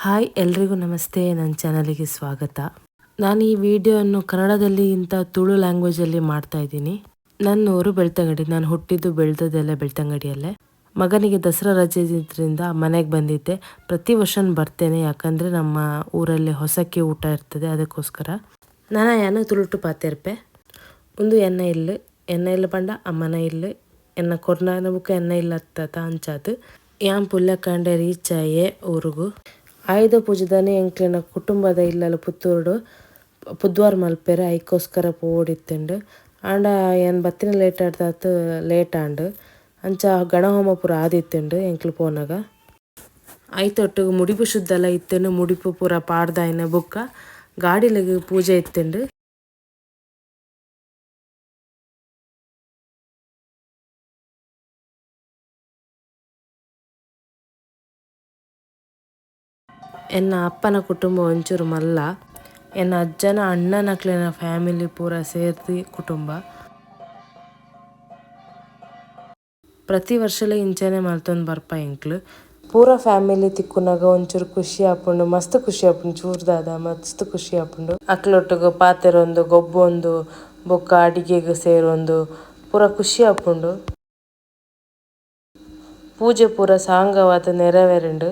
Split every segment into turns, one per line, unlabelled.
Hi ಎಲ್ರಿಗೂ ನಮಸ್ತೆ, ನನ್ನ ಚಾನಲಿಗೆ ಸ್ವಾಗತ. ನಾನು ಈ ವಿಡಿಯೋವನ್ನು ಕನ್ನಡದಲ್ಲಿ ತುಳು ಲ್ಯಾಂಗ್ವೇಜಲ್ಲಿ ಮಾಡ್ತಾ ಇದ್ದೀನಿ. ನನ್ನ ಊರು ಬೆಳ್ತಂಗಡಿ. ನಾನು ಹುಟ್ಟಿದ್ದು ಬೆಳೆದದ್ದೆಲ್ಲ ಬೆಳ್ತಂಗಡಿಯಲ್ಲೇ. ಮಗನಿಗೆ ದಸರಾ ರಜೆ ಇದ್ರಿಂದ ಮನೆಗೆ ಬಂದಿದ್ದೆ. ಪ್ರತಿ ವರ್ಷ ಬರ್ತೇನೆ, ಯಾಕಂದರೆ ನಮ್ಮ ಊರಲ್ಲಿ ಹೊಸಕ್ಕೆ ಊಟ ಇರ್ತದೆ, ಅದಕ್ಕೋಸ್ಕರ. ನಾನು ಯಾನು ತುಳುಟು ಪಾತೆರ್ಪೆ ಒಂದು ಎನ್ನ ಇಲ್ಲ ಪಂಡ ಅಮ್ಮನ ಇಲ್ಲ ಎನ್ನ ಕೊರ್ನಾನ ಬುಕ್ಕ ಎನ್ನ ಇಲ್ಲ ಅತ್ತ ಅಂಚಾದು ಯಾನ್ ಪುಲ್ಲ ಕಂಡೆ ರೀಚ್ ಆಯೆ ಊರುಗು. ಆಯುಧ ಪೂಜೆದಾನೆ ಎಂಕ್ಲಿನ ಕುಟುಂಬದ ಇಲ್ಲಲು ಪುತ್ತೂರು ಪುದ್ವಾರ ಮಲ್ಪೆರೆ ಐಕೋಸ್ಕರ ಪೋಡಿತ್ತುಂಡು. ಆಂಡ ಏನು ಬತ್ತಿನ ಲೇಟ್ ಆಡ್ದಾತು ಲೇಟ್ ಆಂಡು ಅಂಚ ಗಣಹೋಮ ಪೂರ ಆದಿತ್ತುಂಡು ಎಂಕ್ಲು ಪೋನಾಗ. ಐತೊಟ್ಟಿಗೆ ಮುಡಿಪು ಶುದ್ಧಲ ಇತ್ತುಂಡು, ಮುಡಿಪು ಪೂರ ಪಾಡ್ದಾಯಿನ ಬುಕ್ಕ ಗಾಡಿಲಿಗೆ ಪೂಜೆ ಇತ್ತುಂಡು. ಎನ್ನ ಅಪ್ಪನ ಕುಟುಂಬ ಒಂಚೂರು ಮಲ್ಲ, ಎನ್ನ ಅಜ್ಜನ ಅಣ್ಣನಕ್ಲಿನ ಫ್ಯಾಮಿಲಿ ಪೂರ ಸೇರಿ ಕುಟುಂಬ. ಪ್ರತಿ ವರ್ಷಲ ಇಂಚನೆ ಮಲ್ತೊಂದು ಬರ್ಪ ಎಂಕ್ಲು ಪೂರ ಫ್ಯಾಮಿಲಿ ತಿಕ್ಕುನಾಗ ಒಂಚೂರು ಖುಷಿ ಆಪುಂಡು, ಮಸ್ತ್ ಖುಷಿ ಆಪುಂಡು. ಚೂರ್ದಾದ ಮಸ್ತ್ ಖುಷಿ ಆಪುಂಡು. ಅಕ್ಲೊಟ್ಟಿಗೆ ಪಾತೆರೊಂದು ಗೊಬ್ಬೊಂದು ಬೊಕ್ಕ ಅಡಿಗೆಗೆ ಸೇರೊಂದು ಪೂರ ಖುಷಿ ಆಪುಂಡು. ಪೂಜೆ ಪೂರ ಸಾಂಗವಾದ ನೆರವೇರುಂಡು.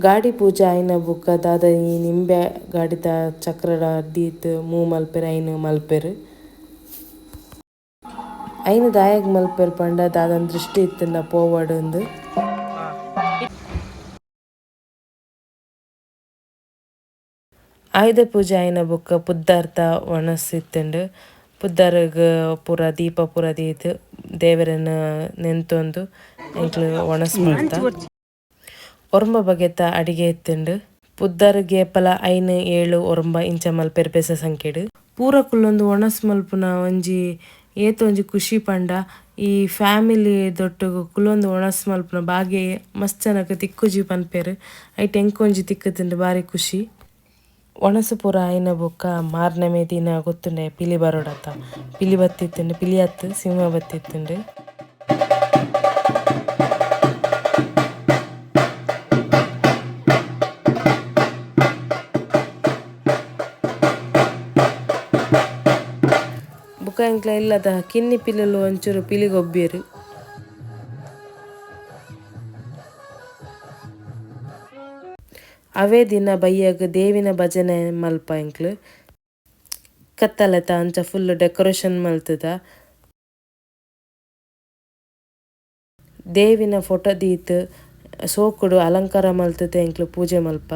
ಗಾಡಿ ಪೂಜೆ ಆಯ್ನ ಬುಕ್ಕ ದಾದ ಈ ನಿಂಬೆ ಗಾಡಿದ ಚಕ್ರಡ ದೀತ್ ಮಲ್ಪೆರು ಐನು ಮಲ್ಪೆರು. ಐನು ದಾಯಗ್ ಮಲ್ಪೆರು ಪಂಡ ದಾದನ ದೃಷ್ಟಿ ಇತ್ತಂಡ ಪೋವಡುಂದು. ಆಯುಧ ಪೂಜೆ ಆಯ್ನ ಬುಕ್ಕ ಪುದ್ದಾರ್ಥ ಒಣಸಿತ್ತುಂಡು. ಪುದ್ದಾರಗ್ ಪೂರ ದೀಪ ಪೂರ ದೀತ್ ದೇವರನ್ನ ನೆಂತೊಂದು ಎಂಕ್ಲು ಒಣಸ್ ಮಾಡ್ತ. ಒರಂಬ ಬಗೆತ ಅಡಿಗೆ ಇತ್ತುಂಡು. ಪುದ್ದಾರ್ ಗೇಪಲ ಐನು 7 ಒರಂಬ ಇಂಚ ಮಲ್ಪೆರು ಬೆಸ ಸಂಖ್ಯೆಡು. ಪೂರ ಕುಲ್ಲೊಂದು ಒಣಸ್ ಮಲ್ಪುನ ಒಂಜಿ ಏತೊಂಜಿ ಖುಷಿ ಪಂಡ ಈ ಫ್ಯಾಮಿಲಿ ದೊಟ್ಟುಗು ಕುಲ್ಲೊಂದು ಒಣಸ್ ಮಲ್ಪುನ ಬಾಗೆ ಮಸ್ತ್ ಜನಕ್ ತಿಕ್ಕುಜಿ ಪನ್ಪೆರು. ಐಟ್ ಎಂಕೊಂಜಿ ತಿಕ್ಕುದುಂಡು ಬಾರಿ ಖುಷಿ. ಒಣಸು ಪೂರ ಆಯ್ನ ಬುಕ್ಕ ಮಾರ್ನಮೆ ದಿನ ಗೊತ್ತುಂಡೆ ಪಿಲಿ ಬರೋಡತ್ತ. ಪಿಲಿ ಬತ್ತಿತ್ತುಂಡು, ಪಿಲಿ ಅತ್ತು ಸಿಂಹ ಬತ್ತಿತ್ತುಂಡು. ಬುಕ್ಕ ಎಂಕ್ಲ ಇಲ್ಲದ ಕಿನ್ನಿ ಪಿಲಿಲು ಒಂಚೂರು ಪಿಲಿ ಗೊಬ್ಬೇರು. ಅವೇ ದಿನ ಬಯ್ಯಗ್ ದೇವಿನ ಭಜನೆ ಮಲ್ಪ ಎಂಕ್ಲು. ಕತ್ತಲೆತ ಅಂಚ ಫುಲ್ ಡೆಕೋರೇಷನ್ ಮಲ್ತದ. ದೇವಿನ ಫೋಟೋ ದೀತ್ ಸೋಕುಡು ಅಲಂಕಾರ ಮಲ್ತದ ಎಂಕ್ಲು ಪೂಜೆ ಮಲ್ಪ.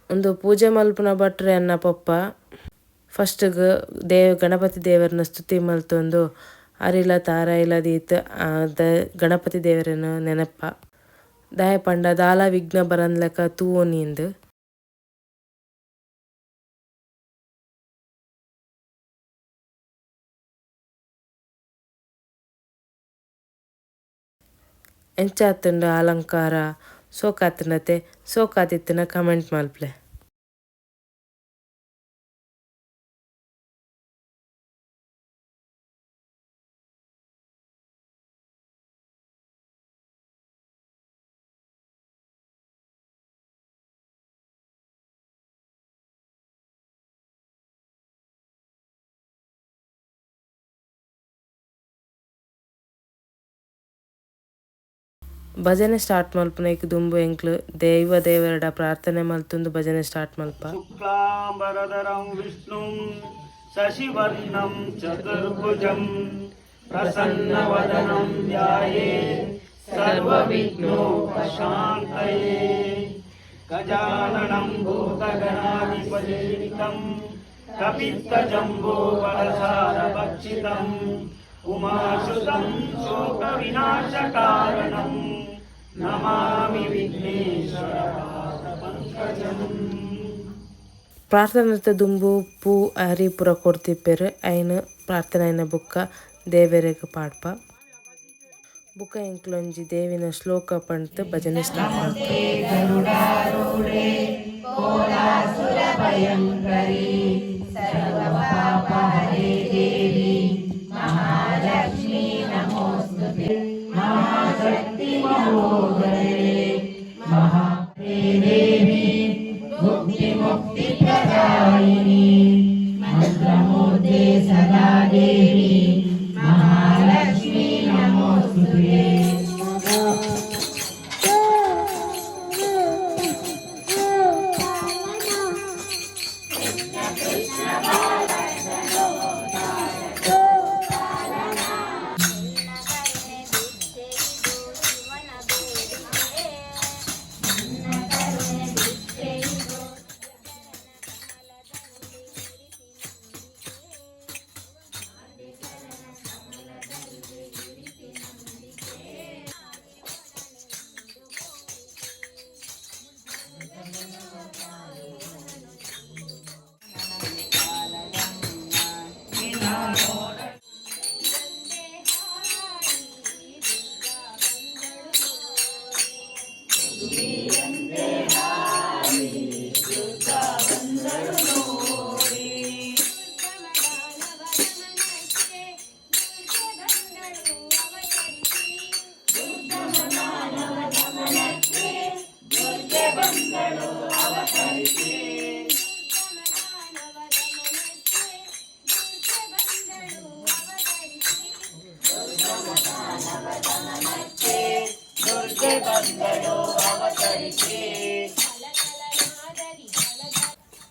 ಒಂದು ಪೂಜೆ ಮಲ್ಪುನ ಭಟ್ರೆ ಅನ್ನ ಪಪ್ಪ ಫಸ್ಟ್ಗ್ ಗಣಪತಿ ದೇವರನ್ನ ಸ್ತುತಿ ಮಲ್ತೊಂದು ಅರಿಲ ತಾರಾಯಿಲ ದೀತ್ ಗಣಪತಿ ದೇವರನ್ನ ನೆನಪ ದಾಯ ಪಂಡ ದಾಲ ವಿಘ್ನ ಬರನ್ಲೆಕ ತೂವೊನಿಂದು. ಎಂಚಾತುಂಡ ಅಲಂಕಾರ ಸೋಕಾತುಂಡತೆ ಸೋಕಾತಿತ್ತುನ ಕಮೆಂಟ್ ಮಲ್ಪಲೆ. ಭಜನೆ ಸ್ಟಾರ್ಟ್ ಮಲ್ಪನ ಈಗ ದುಂಬು ಎಂಕ್ಲು ದೇವರಡ ಪ್ರಾರ್ಥನೆ ಮಲ್ತುಂದು ಭಜನೆ ಸ್ಟಾರ್ಟ್ ಮಲ್ಪ.
ಶುಕ್ಲಾಂಬರಧರಂ ವಿಷ್ಣುಂ ಶಶಿವರ್ಣಂ ಚತುರ್ಭುಜಂ ಪ್ರಸನ್ನವದನಂ ಧ್ಯಾಯೇ ಸರ್ವವಿಘ್ನೋಪಶಾಂತಯೇ ಗಜಾನನಂ ಭೂತಗಣಾಧಿಪತಿಂ ಕಪಿತ್ತಜಂಬೂಫಲಸಾರಭಕ್ಷಿತಂ ಉಮಾಸುತಂ ಶೋಕವಿನಾಶಕಾರಣಂ ನಮಾಮಿ ವಿಘ್ನೇಶ್ವರ ಪಾದಪಂಕಜಂ.
ಪ್ರಾರ್ಥನೆ ದುಂಬು ಪೂ ಹರಿಪುರ ಕೊಡ್ತಿಪ್ಪೇರು ಐನ ಪ್ರಾರ್ಥನೆಯ ಬುಕ್ಕ ದೇವರಿಗೆ ಪಾಡ್ಪ ಬುಕ್ಕ ಎಂಕ್ಲೊಂಜಿ ದೇವಿನ ಶ್ಲೋಕ ಪಂಡ್ತು ಭಜನೆ ಸ್ಟಾರ್ಟ್ ಮಾಡ್ತಾರೆ.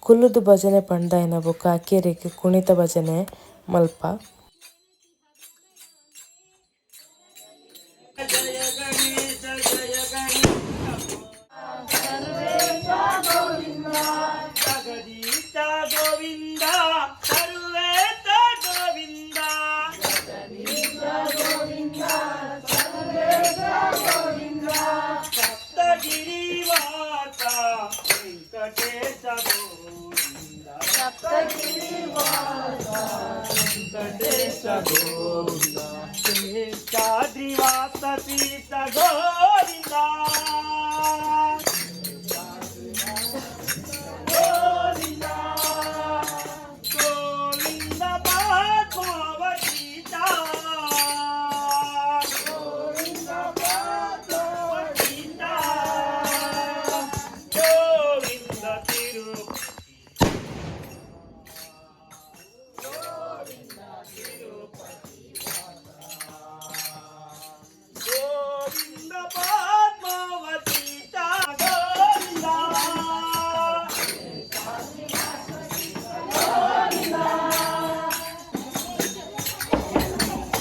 ಕುಲ್ಲುದು ಭಜನೆ ಪಂಡಾಯಿನ ಬೊಕ್ಕ ಅಕ್ಕೇರಿಗೆ ಕುಣಿತ ಭಜನೆ ಮಲ್ಪ.
ಚಾದ್ರಿವಾಸ ಪೀತ ಗೋವಿಂದ ಗೋವಿಂದ ಗೋವಿಂದ ಭಾಗವತೀತ ಗೋವಿಂದ ಭಾಗವತೀತ ಗೋವಿಂದ ತಿರುಪತಿ ಗೋವಿಂದ ತಿರುಪತಿ ಗೋವಿಂದ ಪದ್ಮಾವತೀತ ಗೋವಿಂದ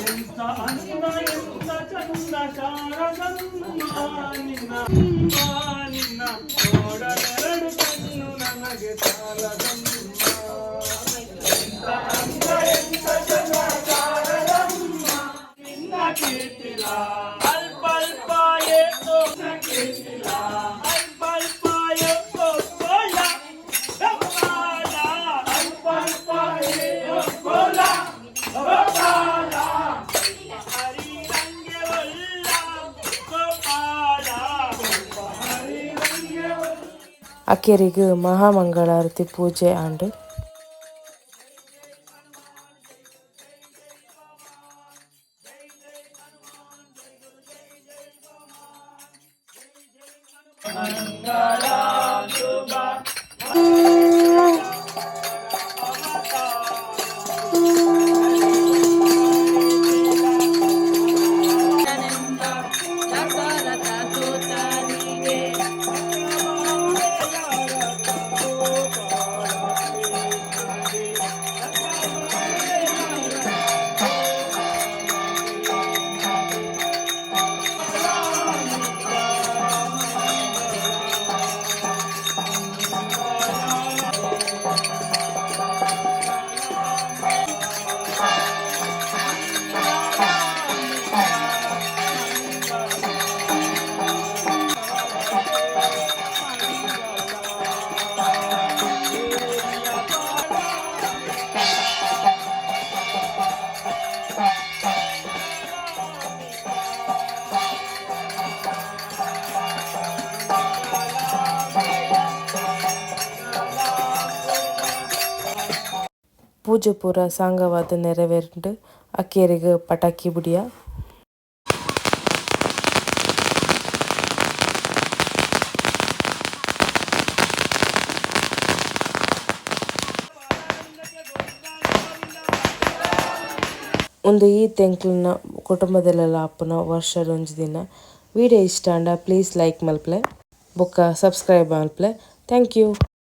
ಎಂತ ಅಂದ ಎಂತ ಚಂದ ಶಾರದಮ್ಮ ನಿನ್ನ ನೋಡಲೆರಡು ಕಣ್ಣು ನನಗೆ ಸಾಲದಮ್ಮ. ಎಂತ ಅಂದ ಎಂತ ಚಂದ ಶಾರದಮ್ಮ ನಿನ್ನ ಕೀರ್ತಿಲ ಅಲ್ಪ ಅಲ್ಪ ಏಕೋ ಕೀರ್ತಿಲ ಅಲ್ಪ ಅಲ್ಪ ಏಕೋ ಕೋಲ ಗೋಪಾಲ ಅಲ್ಪ ಅಲ್ಪ ಏಕೋ ಕೋಲ ಗೋಪಾಲ ಹರಿರಂಗೆ ಒಲ್ಲ ಗೋಪಾಲ ಹರಿರಂಗೆ
ಅಕ್ಕೇರಿಗೆ ಮಹಾಮಂಗಳಾರತಿ ಪೂಜೆ ಆಂಡು
ಸಕಲ
ಪೂಜೆ ಪೂರ ಸಾಂಗವಾದ ನೆರವೇರ್ಂಡು ಅಕ್ಕೇರಿಗೆ ಪಟಾಕಿ ಬುಡಿಯ. ಒಂದು ಈ ತೆಂಕ್ಲನ್ನ ಕುಟುಂಬದಲ್ಲೆಲ್ಲ ಅಪ್ಪನ ವರ್ಷದೊಂದು ದಿನ. ವಿಡಿಯೋ ಇಷ್ಟ ಅಂಡ ಪ್ಲೀಸ್ ಲೈಕ್ ಮಲ್ಪಲೆ ಬೊಕ್ಕ ಸಬ್ಸ್ಕ್ರೈಬ್ ಮಲ್ಪಲೆ. Thank you.